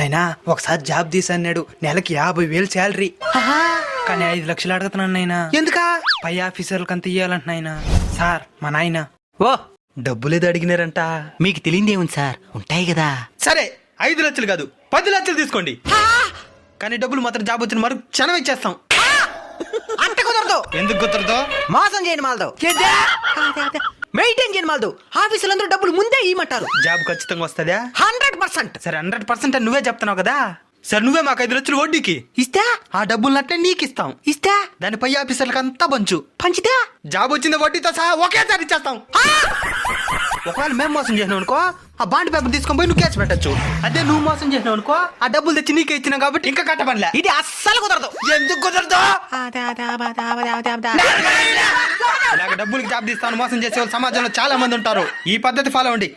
నాయనా ఒకసారి జాబ్ తీసన్నాడు, నెలకి 50,000 శాలరీ. కానీ 5 లక్షలు అడుగుతున్నాను నాయనా. ఎందుకా? పై ఆఫీసర్లకు అంత ఇయ్యాలంట నాయనా. సార్ మా నాయన ఓ డబ్బులేదో అడిగినారంట. మీకు తెలియదేముంది సార్, ఉంటాయి కదా. సరే 5 లక్షలు కాదు 10 లక్షలు తీసుకోండి, కానీ డబ్బులు మాత్రం జాబ్ వచ్చిన మరు క్షణం ఇచ్చేస్తాం. అంత కుదరదు. ఎందుకు కుదరదు? మోసం చేయని మాలదు, మెయింటైన్ చేయని మాలదు. ఆఫీసులందరూ డబ్బులు ముందే ఇవ్వమంటారు. జాబ్ ఖచ్చితంగా వస్తుందా? 100%. సరే 100% నువ్వే చెప్తున్నావు కదా. సరే నువ్వే మాకు 5 లక్షలు వడ్డీకి ఇస్తా. ఆ డబ్బులు అట్లే నీకు ఇస్తాం. ఇస్తా. దాని పై ఆఫీసర్లకు అంతా పంచు. పంచితే జాబ్ వచ్చింది వడ్డీతో సహా ఒకేసారి ఇచ్చేస్తాం. ఒకవేళ మేము మోసం చేసినావు అనుకో, ఆ బాండ్ పేపర్ తీసుకొని పోయి నువ్వు కేసు పెట్టచ్చు. అదే నువ్వు మోసం చేసినావు అనుకో, ఆ డబ్బులు తెచ్చి నీకే ఇచ్చినావు కాబట్టి ఇంకా కట్టబడలే. ఇది అస్సలు కుదరదు. ఎందుకు కుదరదు? ఇలాగ డబ్బులకి జాబ్ తీస్తాను మోసం చేసే వాళ్ళు సమాజంలో చాలా మంది ఉంటారు. ఈ పద్ధతి ఫాలో అవ్వండి.